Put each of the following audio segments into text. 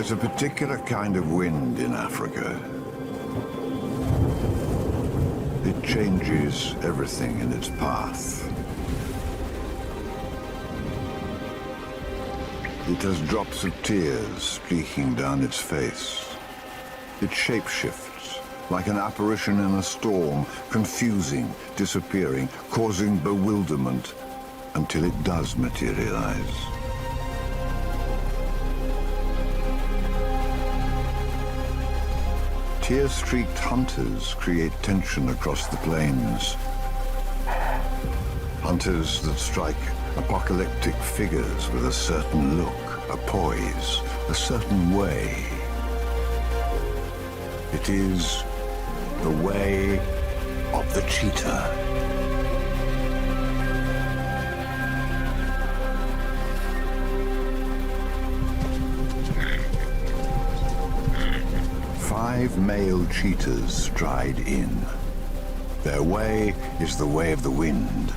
There's a particular kind of wind in Africa. It changes everything in its path. It has drops of tears streaking down its face. It shapeshifts like an apparition in a storm, confusing, disappearing, causing bewilderment until it does materialize. Tear-streaked hunters create tension across the plains. Hunters that strike apocalyptic figures with a certain look, a poise, a certain way. It is the way of the cheetah. Five male cheetahs stride in. Their way is the way of the wind.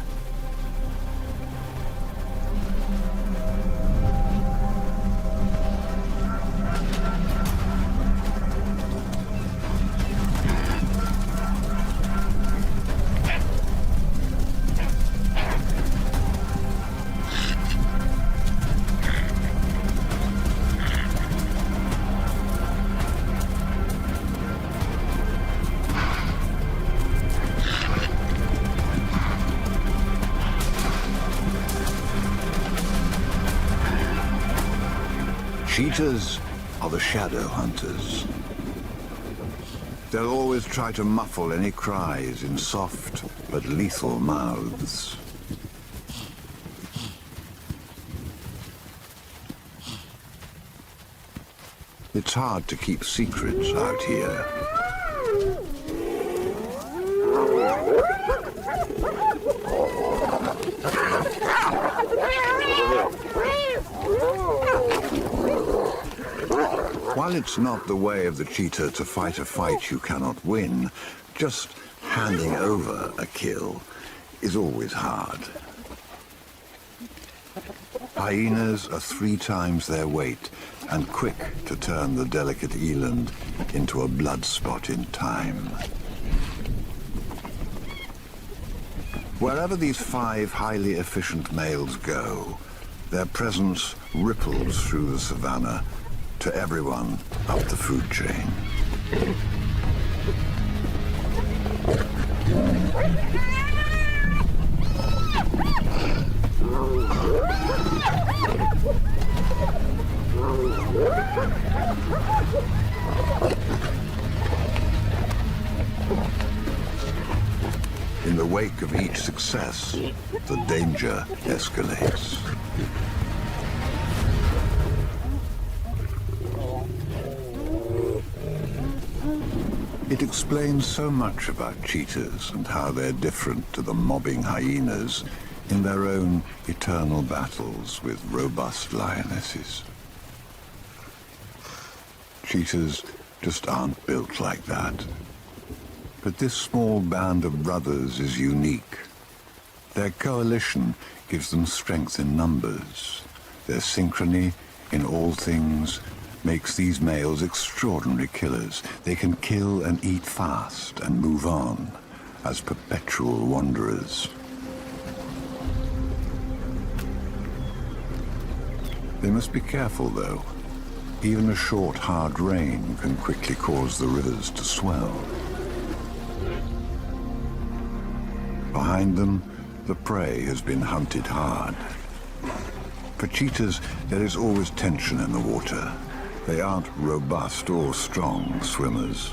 Cheetahs are the shadow hunters. They'll always try to muffle any cries in soft but lethal mouths. It's hard to keep secrets out here. While it's not the way of the cheetah to fight a fight you cannot win, just handing over a kill is always hard. Hyenas are 3 times their weight and quick to turn the delicate eland into a blood spot in time. Wherever these 5 highly efficient males go, their presence ripples through the savannah to everyone up the food chain. In the wake of each success, the danger escalates. It explains so much about cheetahs and how they're different to the mobbing hyenas in their own eternal battles with robust lionesses. Cheetahs just aren't built like that. But this small band of brothers is unique. Their coalition gives them strength in numbers. Their synchrony in all things makes these males extraordinary killers. They can kill and eat fast and move on as perpetual wanderers. They must be careful, though. Even a short, hard rain can quickly cause the rivers to swell. Behind them, the prey has been hunted hard. For cheetahs, there is always tension in the water. They aren't robust or strong swimmers.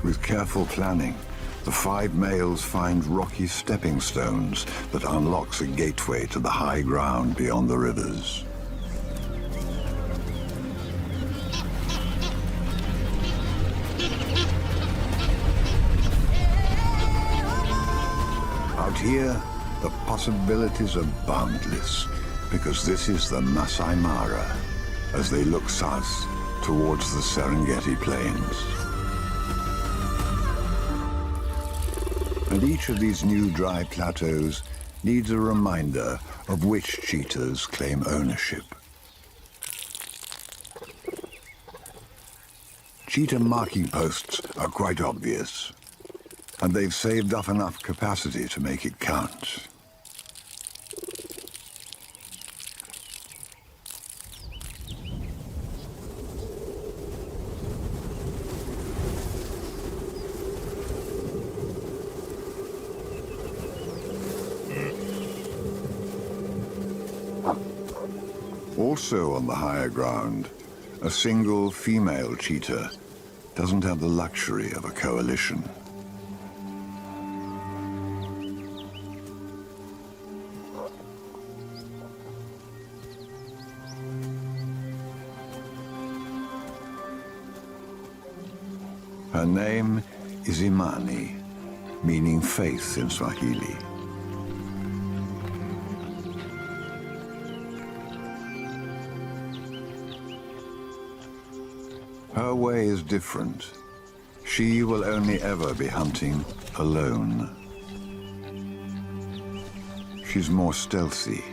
With careful planning, the 5 males find rocky stepping stones that unlocks a gateway to the high ground beyond the rivers. here, the possibilities are boundless, because this is the Masai Mara, as they look south towards the Serengeti Plains. And each of these new dry plateaus needs a reminder of which cheetahs claim ownership. Cheetah marking posts are quite obvious, and they've saved up enough capacity to make it count. Also on the higher ground, a single female cheetah doesn't have the luxury of a coalition. Her name is Imani, meaning faith in Swahili. Her way is different. She will only ever be hunting alone. She's more stealthy.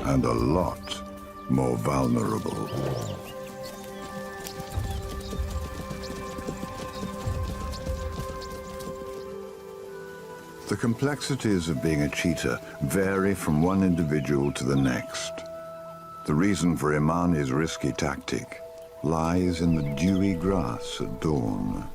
And a lot more vulnerable. The complexities of being a cheetah vary from one individual to the next. The reason for Imani's risky tactic lies in the dewy grass at dawn.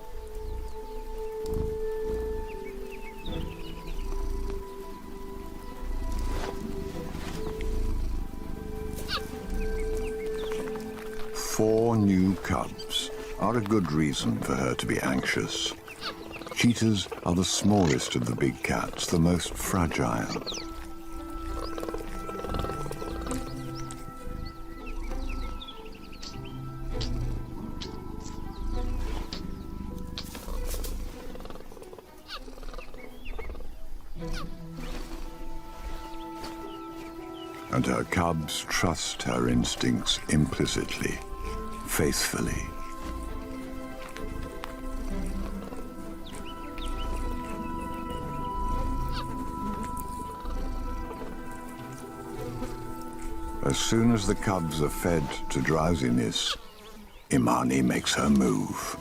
Four new cubs are a good reason for her to be anxious. Cheetahs are the smallest of the big cats, the most fragile. And her cubs trust her instincts implicitly, faithfully. As soon as the cubs are fed to drowsiness, Imani makes her move.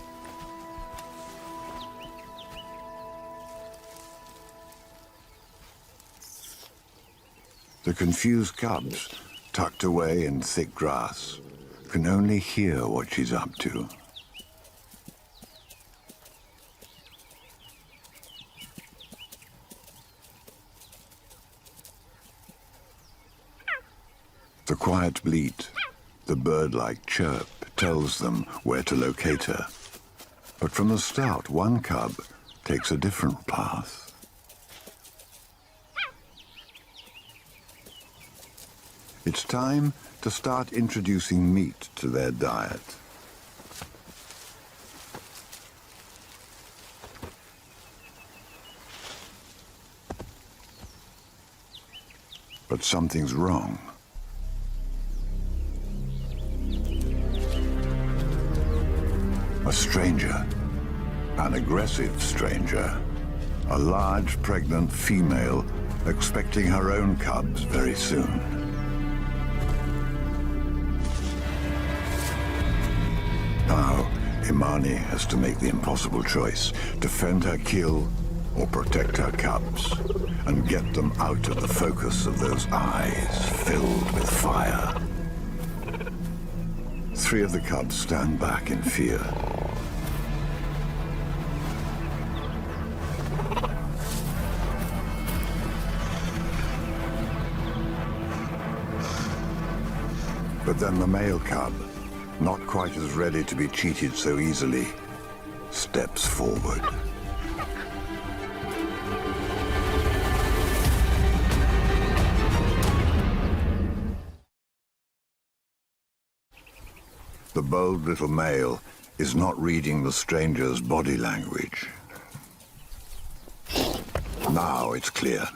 The confused cubs, tucked away in thick grass, can only hear what she's up to. The quiet bleat, the bird-like chirp, tells them where to locate her. But from the start, one cub takes a different path. It's time to start introducing meat to their diet. But something's wrong. A stranger, an aggressive stranger, a large pregnant female expecting her own cubs very soon. Now, Imani has to make the impossible choice, defend her kill or protect her cubs, and get them out of the focus of those eyes filled with fire. Three of the cubs stand back in fear. But then the male cub, not quite as ready to be cheated so easily, steps forward. The bold little male is not reading the stranger's body language. Now it's clear.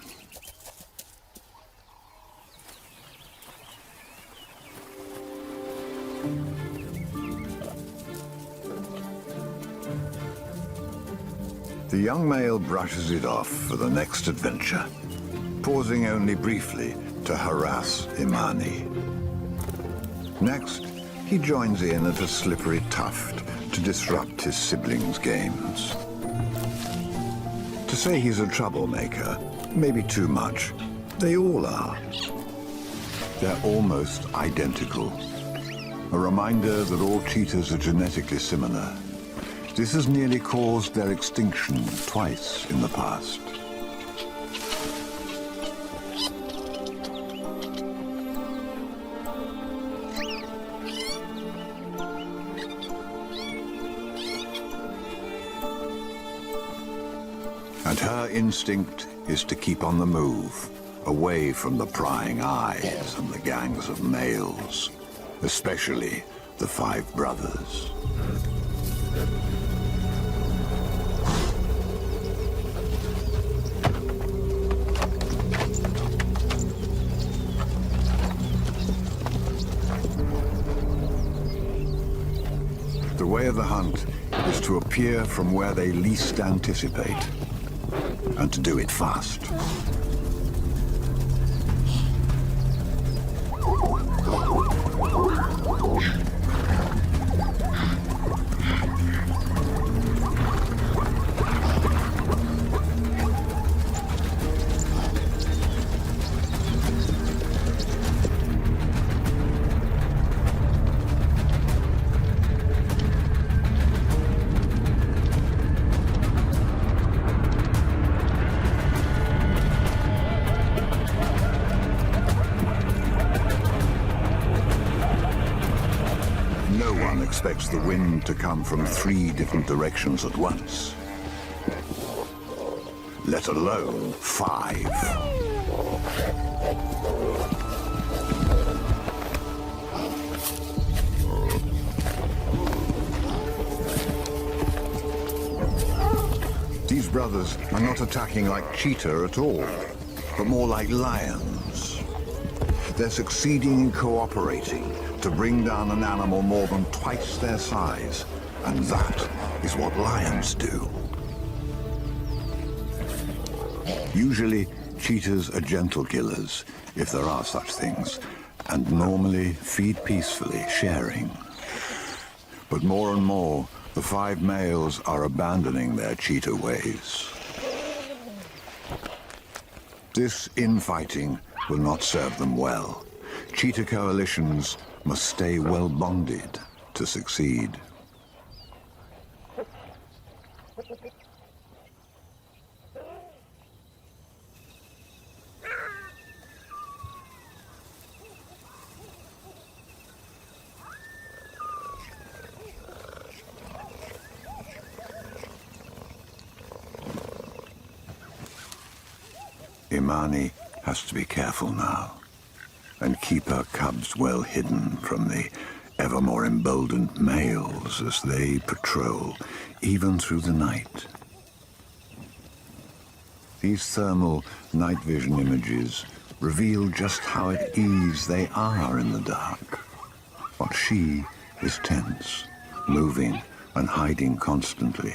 The young male brushes it off for the next adventure, pausing only briefly to harass Imani. Next, he joins in at a slippery tuft to disrupt his siblings' games. To say he's a troublemaker may be too much. They all are. They're almost identical. A reminder that all cheetahs are genetically similar. This has nearly caused their extinction twice in the past. And her instinct is to keep on the move, away from the prying eyes and the gangs of males, especially the five brothers. The way of the hunt is to appear from where they least anticipate, and to do it fast. Expects the wind to come from 3 different directions at once, let alone 5. These brothers are not attacking like Cheetah at all, but more like lions. They're succeeding in cooperating to bring down an animal more than twice their size, and that is what lions do. Usually, cheetahs are gentle killers, if there are such things, and normally feed peacefully, sharing. But more and more, the 5 males are abandoning their cheetah ways. This infighting will not serve them well. Cheetah coalitions must stay well bonded to succeed. Imani has to be careful now, and keep her cubs well hidden from the ever more emboldened males as they patrol, even through the night. These thermal night vision images reveal just how at ease they are in the dark, while she is tense, moving and hiding constantly.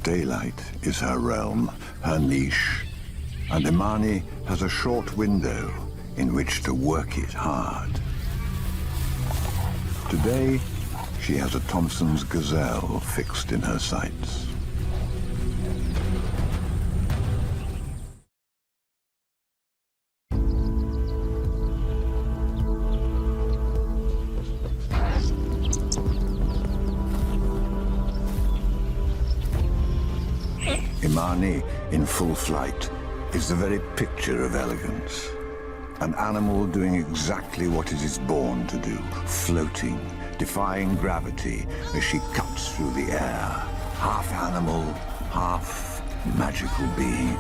Daylight is her realm, her niche, and Imani has a short window in which to work it hard. Today, she has a Thompson's gazelle fixed in her sights. Imani, in full flight, is the very picture of elegance. An animal doing exactly what it is born to do, floating, defying gravity as she cuts through the air, half animal, half magical being.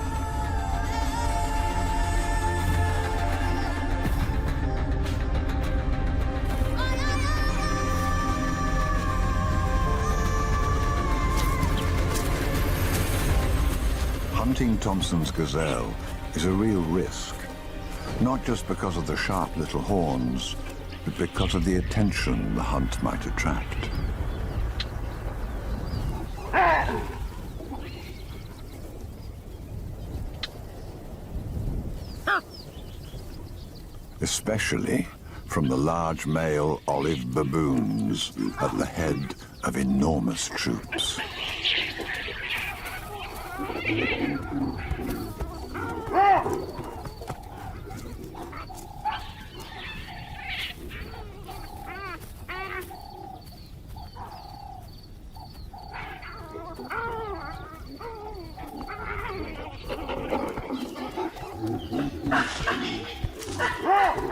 Hunting Thompson's gazelle is a real risk, not just because of the sharp little horns, but because of the attention the hunt might attract. Especially from the large male olive baboons at the head of enormous troops.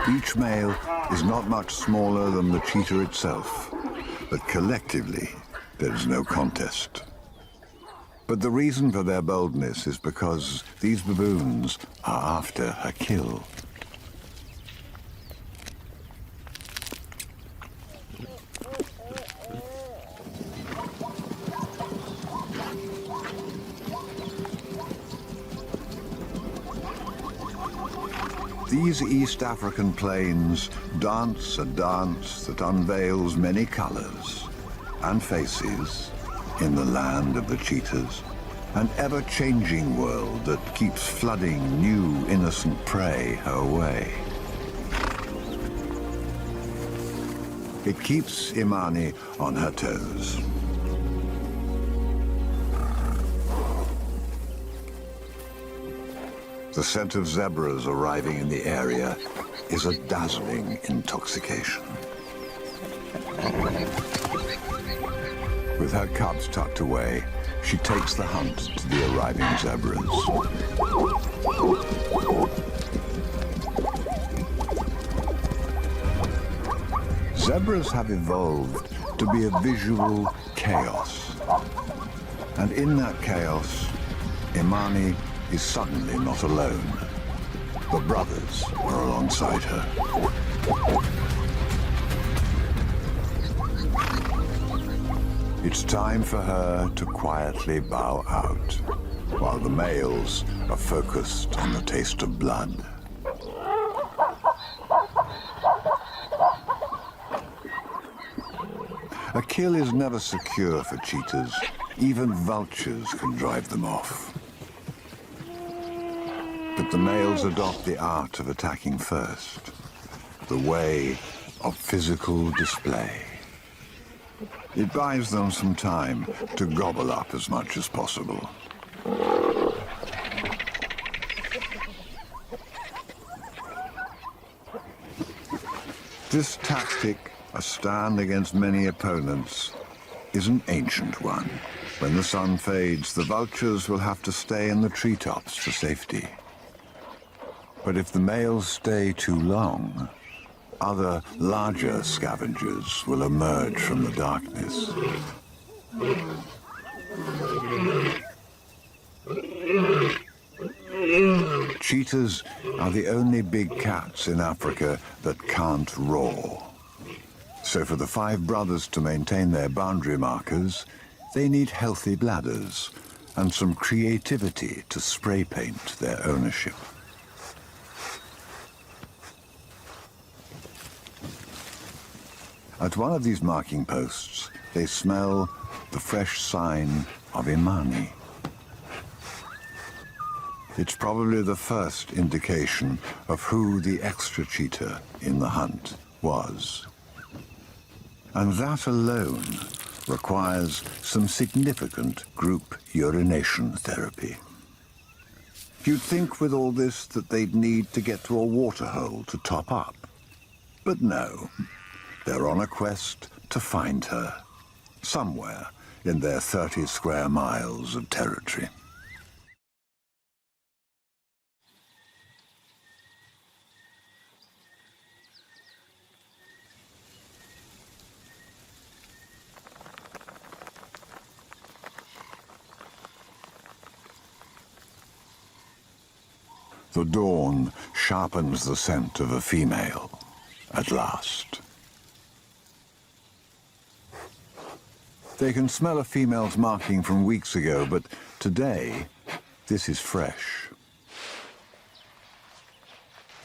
Each male is not much smaller than the cheetah itself, but collectively there is no contest. But the reason for their boldness is because these baboons are after a kill. These East African plains dance a dance that unveils many colors and faces in the land of the cheetahs, an ever-changing world that keeps flooding new innocent prey her way. It keeps Imani on her toes. The scent of zebras arriving in the area is a dazzling intoxication. With her cubs tucked away, she takes the hunt to the arriving zebras. Zebras have evolved to be a visual chaos. And in that chaos, Imani is suddenly not alone. The brothers are alongside her. It's time for her to quietly bow out, while the males are focused on the taste of blood. A kill is never secure for cheetahs. Even vultures can drive them off. But the males adopt the art of attacking first, the way of physical display. It buys them some time to gobble up as much as possible. This tactic, a stand against many opponents, is an ancient one. When the sun fades, the vultures will have to stay in the treetops for safety. But if the males stay too long, other, larger scavengers will emerge from the darkness. Cheetahs are the only big cats in Africa that can't roar. So for the 5 brothers to maintain their boundary markers, they need healthy bladders and some creativity to spray paint their ownership. At one of these marking posts, they smell the fresh sign of Imani. It's probably the first indication of who the extra cheetah in the hunt was. And that alone requires some significant group urination therapy. You'd think with all this that they'd need to get to a waterhole to top up. But no, they're on a quest to find her, somewhere in their 30 square miles of territory. The dawn sharpens the scent of a female, at last. They can smell a female's marking from weeks ago, but today, this is fresh.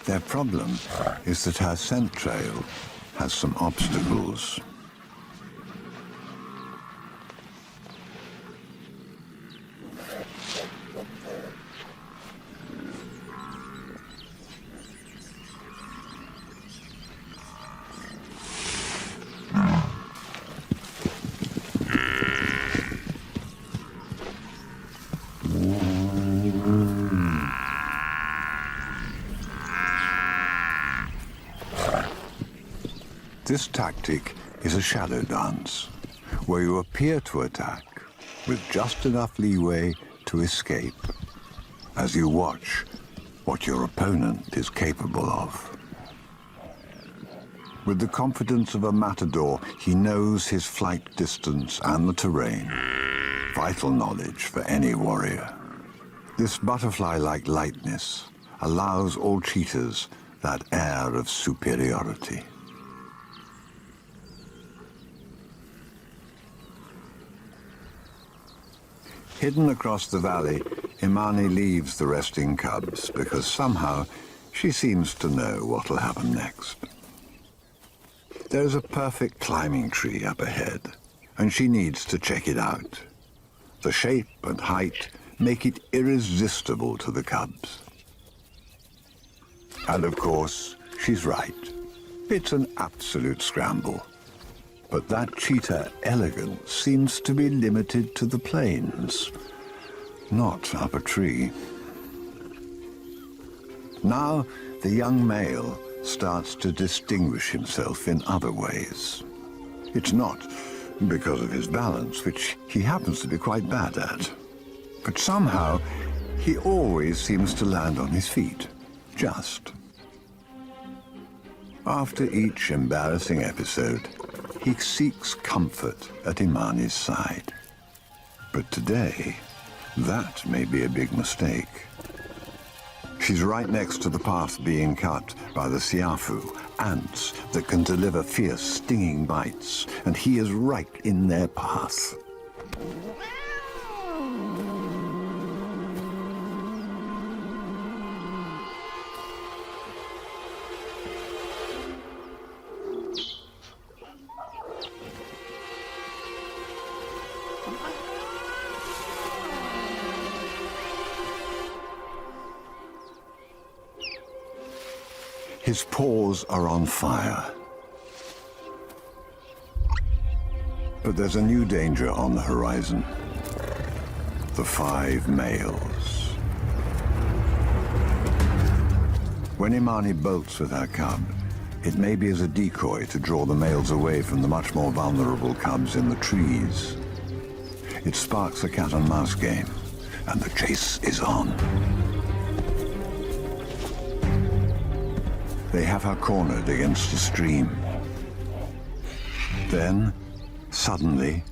Their problem is that her scent trail has some obstacles. This tactic is a shadow dance, where you appear to attack with just enough leeway to escape, as you watch what your opponent is capable of. With the confidence of a matador, he knows his flight distance and the terrain, vital knowledge for any warrior. This butterfly-like lightness allows all cheetahs that air of superiority. Hidden across the valley, Imani leaves the resting cubs because somehow she seems to know what'll happen next. There's a perfect climbing tree up ahead, and she needs to check it out. The shape and height make it irresistible to the cubs. And of course, she's right. It's an absolute scramble. But that cheetah elegance seems to be limited to the plains, not up a tree. Now, the young male starts to distinguish himself in other ways. It's not because of his balance, which he happens to be quite bad at. But somehow, he always seems to land on his feet, just. After each embarrassing episode, he seeks comfort at Imani's side. But today, that may be a big mistake. She's right next to the path being cut by the siafu, ants that can deliver fierce, stinging bites, and he is right in their path. His paws are on fire. But there's a new danger on the horizon. The 5 males. When Imani bolts with her cub, it may be as a decoy to draw the males away from the much more vulnerable cubs in the trees. It sparks a cat-and-mouse game, and the chase is on. They have her cornered against a stream. Then, suddenly,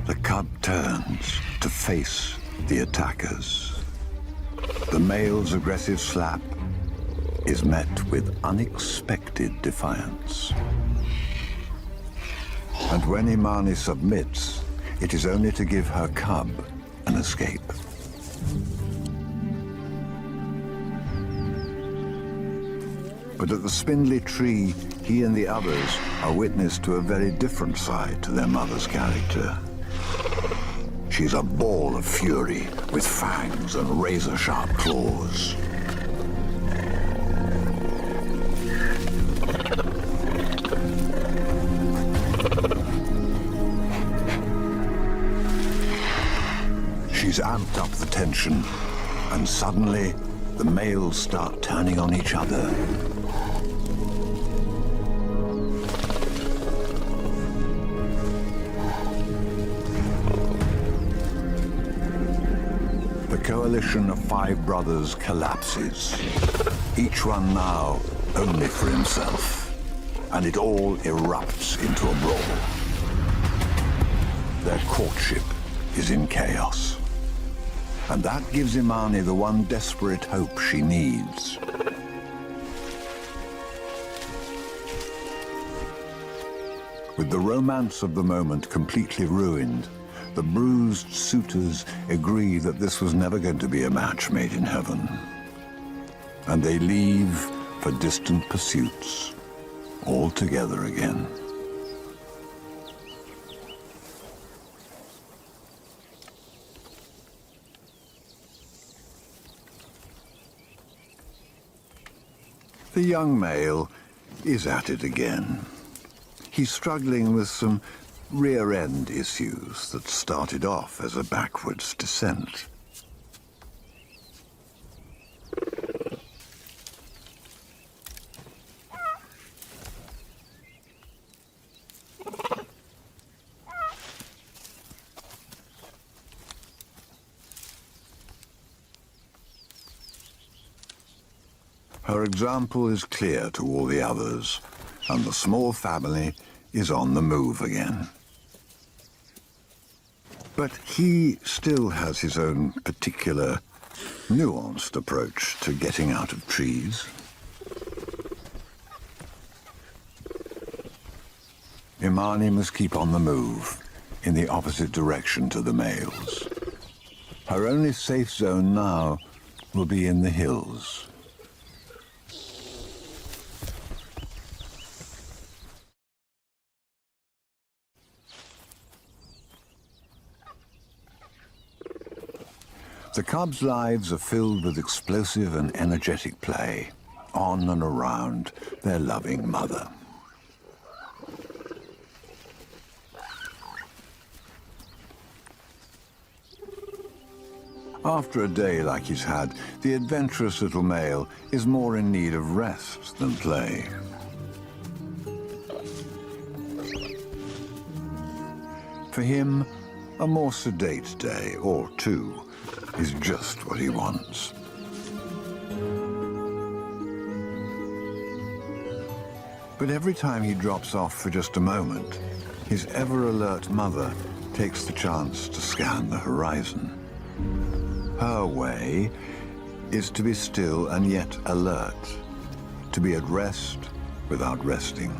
the cub turns to face the attackers. The male's aggressive slap is met with unexpected defiance. And when Imani submits, it is only to give her cub an escape. But at the spindly tree, he and the others are witness to a very different side to their mother's character. She's a ball of fury with fangs and razor-sharp claws. He's amped up the tension, and suddenly the males start turning on each other. The coalition of 5 brothers collapses, each one now only for himself, and it all erupts into a brawl. Their courtship is in chaos, and that gives Imani the one desperate hope she needs. With the romance of the moment completely ruined, the bruised suitors agree that this was never going to be a match made in heaven. And they leave for distant pursuits, all together again. The young male is at it again. He's struggling with some rear-end issues that started off as a backwards descent. Her example is clear to all the others, and the small family is on the move again. But he still has his own particular, nuanced approach to getting out of trees. Imani must keep on the move, in the opposite direction to the males. Her only safe zone now will be in the hills. The cubs' lives are filled with explosive and energetic play, on and around their loving mother. After a day like he's had, the adventurous little male is more in need of rest than play. For him, a more sedate day, or 2, is just what he wants. But every time he drops off for just a moment, his ever-alert mother takes the chance to scan the horizon. Her way is to be still and yet alert, to be at rest without resting.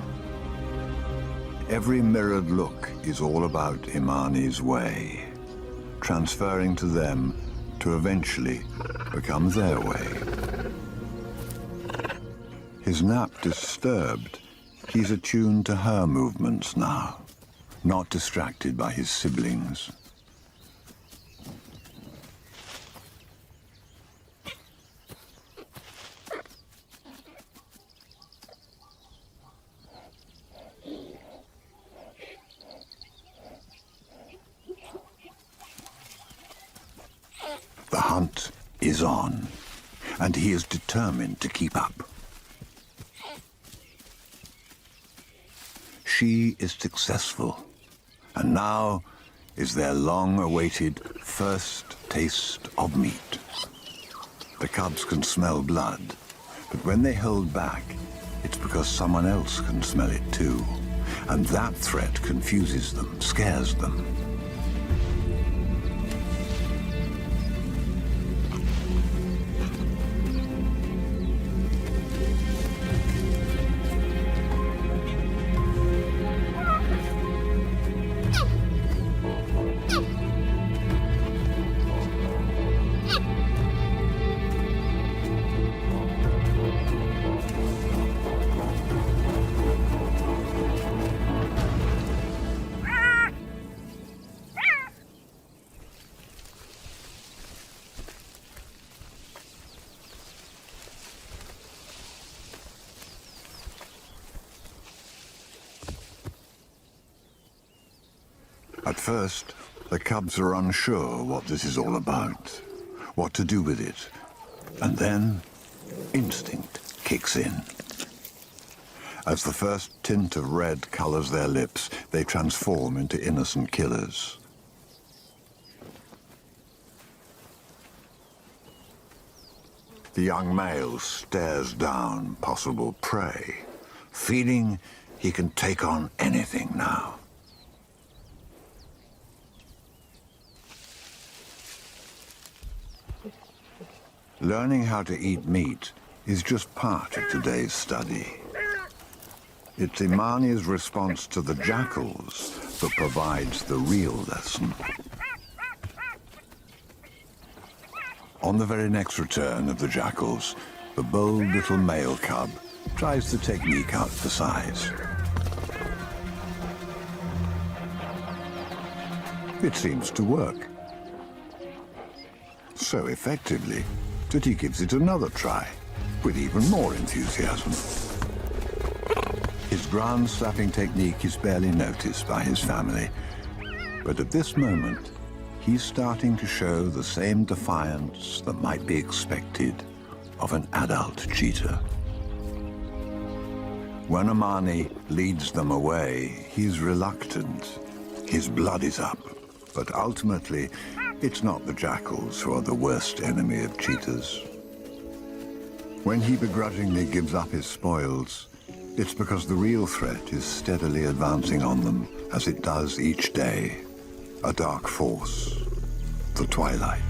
Every mirrored look is all about Imani's way, transferring to them to eventually become their way. His nap disturbed, he's attuned to her movements now, not distracted by his siblings. The hunt is on, and he is determined to keep up. She is successful, and now is their long-awaited first taste of meat. The cubs can smell blood, but when they hold back, it's because someone else can smell it too, and that threat confuses them, scares them. At first, The cubs are unsure what this is all about, what to do with it. And then instinct kicks in. As the first tint of red colors their lips, they transform into innocent killers. The young male stares down possible prey, feeling he can take on anything now. Learning how to eat meat is just part of today's study. It's Imani's response to the jackals that provides the real lesson. On the very next return of the jackals, the bold little male cub tries the technique out for size. It seems to work. So effectively that he gives it another try, with even more enthusiasm. His ground slapping technique is barely noticed by his family, but at this moment, he's starting to show the same defiance that might be expected of an adult cheetah. When Imani leads them away, he's reluctant. His blood is up, but ultimately, it's not the jackals who are the worst enemy of cheetahs. When he begrudgingly gives up his spoils, it's because the real threat is steadily advancing on them, as it does each day. A dark force, the twilight.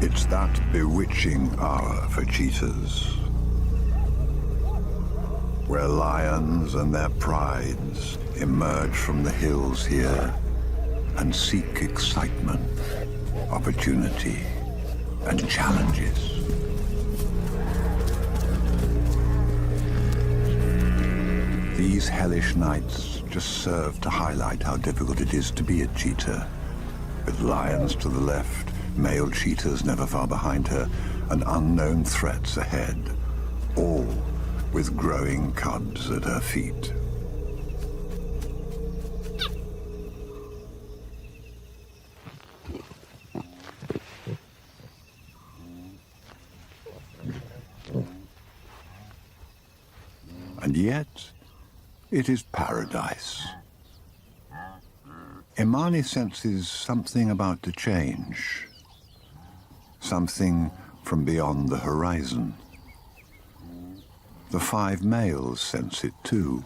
It's that bewitching hour for cheetahs, where lions and their prides emerge from the hills here and seek excitement, opportunity, and challenges. These hellish nights just serve to highlight how difficult it is to be a cheetah, with lions to the left, male cheetahs never far behind her, and unknown threats ahead, all with growing cubs at her feet. And yet, it is paradise. Imani senses something about to change. Something from beyond the horizon. The 5 males sense it too.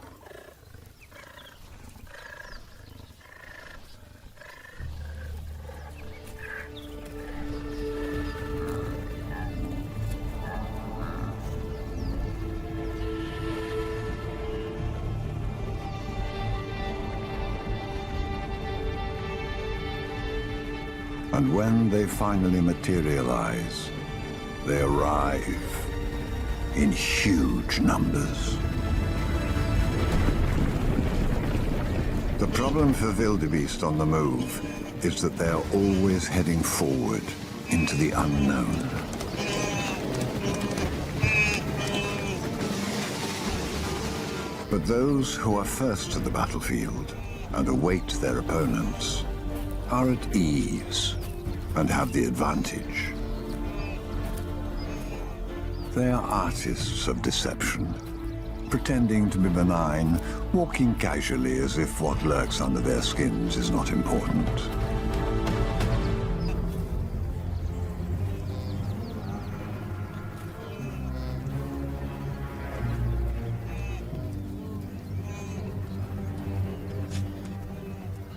And when they finally materialize, they arrive in huge numbers. The problem for wildebeest on the move is that they are always heading forward into the unknown. But those who are first to the battlefield and await their opponents are at ease and have the advantage. They are artists of deception, pretending to be benign, walking casually as if what lurks under their skins is not important.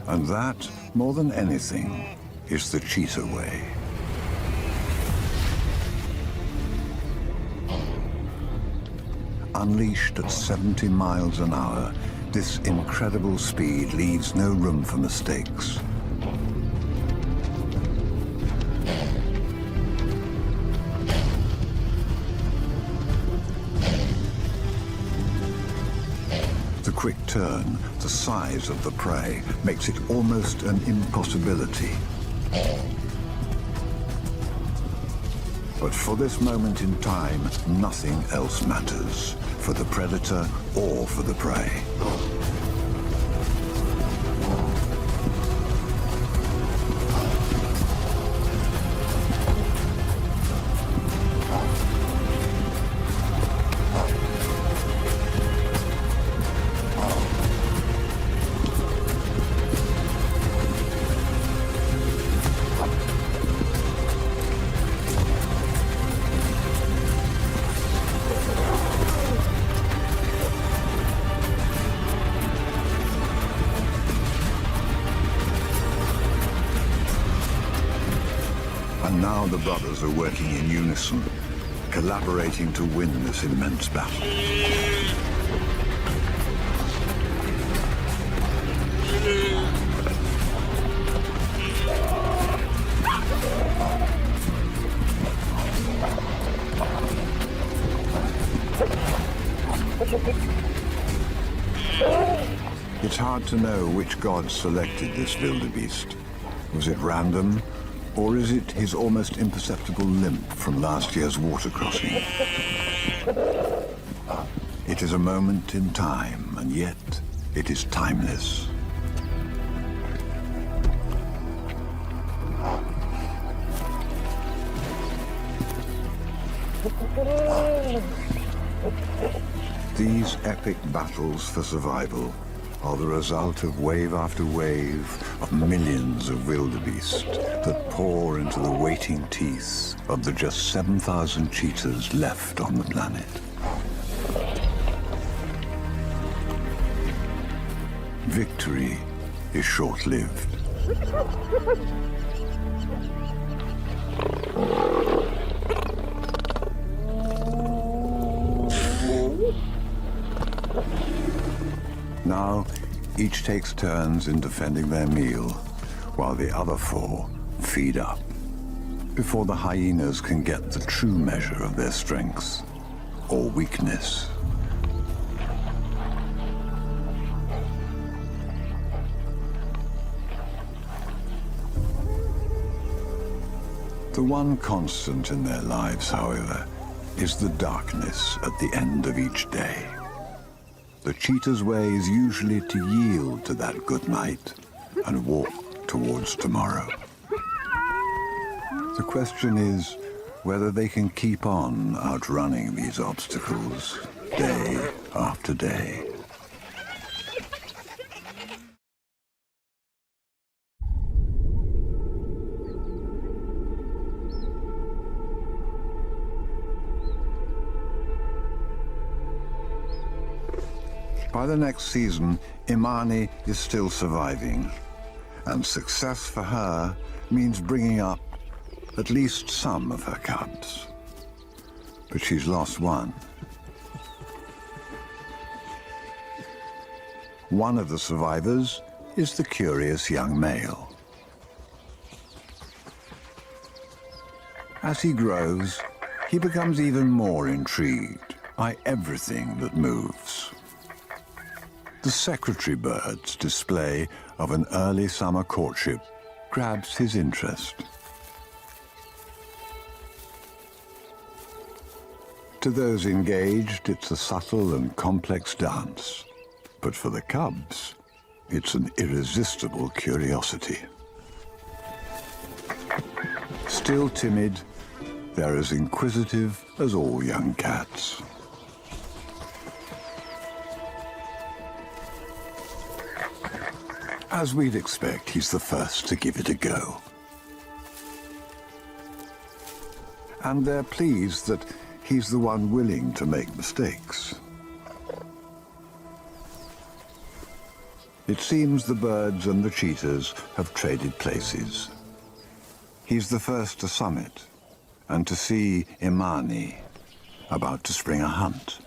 And that, more than anything, is the cheetah way. Unleashed at 70 miles an hour, this incredible speed leaves no room for mistakes. The quick turn, the size of the prey, makes it almost an impossibility. But for this moment in time, nothing else matters, for the predator or for the prey. And now the brothers are working in unison, collaborating to win this immense battle. It's hard to know which god selected this wildebeest. Was it random? Or is it his almost imperceptible limp from last year's water crossing? It is a moment in time, and yet it is timeless. These epic battles for survival are the result of wave after wave of millions of wildebeest that pour into the waiting teeth of the just 7,000 cheetahs left on the planet. Victory is short-lived. Now, each takes turns in defending their meal, while the other four feed up, before the hyenas can get the true measure of their strength or weakness. The one constant in their lives, however, is the darkness at the end of each day. The cheetah's way is usually to yield to that good night and walk towards tomorrow. The question is whether they can keep on outrunning these obstacles day after day. By the next season, Imani is still surviving, and success for her means bringing up at least some of her cubs. But she's lost one. One of the survivors is the curious young male. As he grows, he becomes even more intrigued by everything that moves. The secretary bird's display of an early summer courtship grabs his interest. To those engaged, it's a subtle and complex dance. But for the cubs, it's an irresistible curiosity. Still timid, they're as inquisitive as all young cats. As we'd expect, he's the first to give it a go. And they're pleased that he's the one willing to make mistakes. It seems the birds and the cheetahs have traded places. He's the first to summit and to see Imani about to spring a hunt.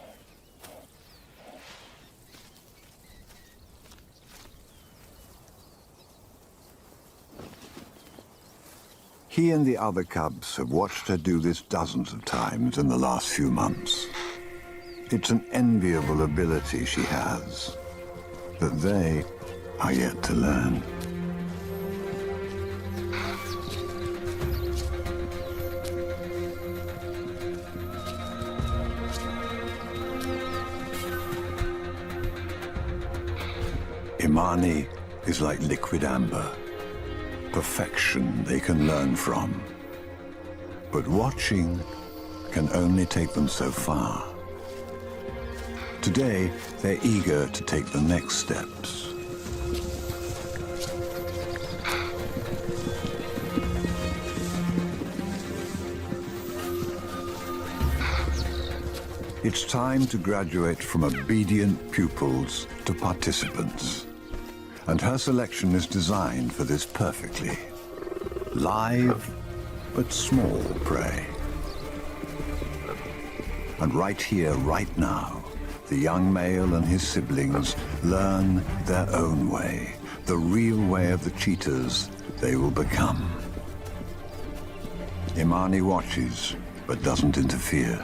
He and the other cubs have watched her do this dozens of times in the last few months. It's an enviable ability she has, that they are yet to learn. Imani is like liquid amber, perfection they can learn from. But watching can only take them so far. Today, they're eager to take the next steps. It's time to graduate from obedient pupils to participants. And her selection is designed for this perfectly. Live, but small prey. And right here, right now, the young male and his siblings learn their own way, the real way of the cheetahs they will become. Imani watches, but doesn't interfere.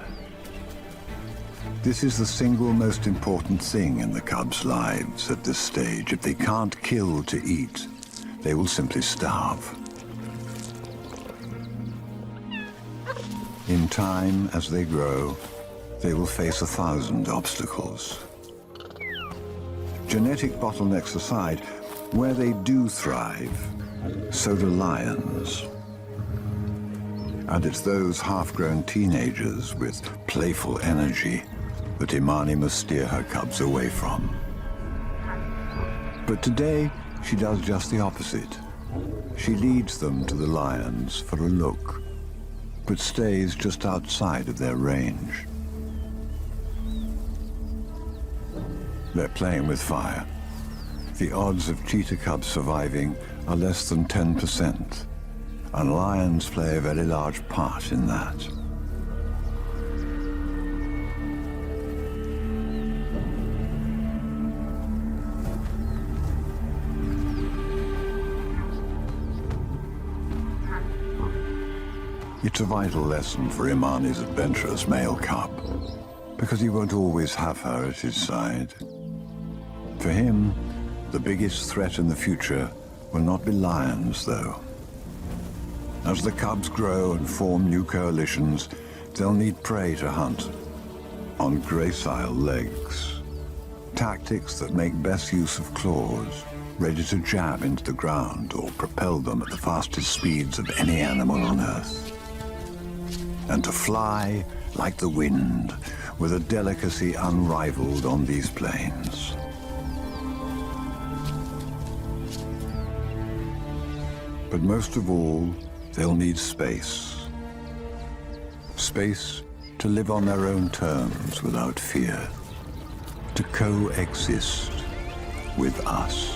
This is the single most important thing in the cubs' lives at this stage. If they can't kill to eat, they will simply starve. In time, as they grow, they will face 1,000 obstacles. Genetic bottlenecks aside, where they do thrive, so do lions. And it's those half-grown teenagers with playful energy that Imani must steer her cubs away from. But today, she does just the opposite. She leads them to the lions for a look, but stays just outside of their range. They're playing with fire. The odds of cheetah cubs surviving are less than 10%, and lions play a very large part in that. It's a vital lesson for Imani's adventurous male cub, because he won't always have her at his side. For him, the biggest threat in the future will not be lions, though. As the cubs grow and form new coalitions, they'll need prey to hunt on gracile legs. Tactics that make best use of claws, ready to jab into the ground or propel them at the fastest speeds of any animal on Earth. And to fly like the wind, with a delicacy unrivaled on these plains. But most of all, they'll need space. Space to live on their own terms without fear, to coexist with us.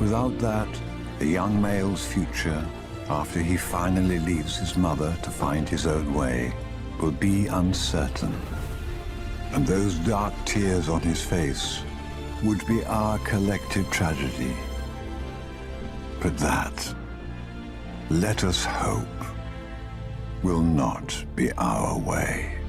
Without that, the young male's future, after he finally leaves his mother to find his own way, will be uncertain. And those dark tears on his face would be our collective tragedy. But that, let us hope, will not be our way.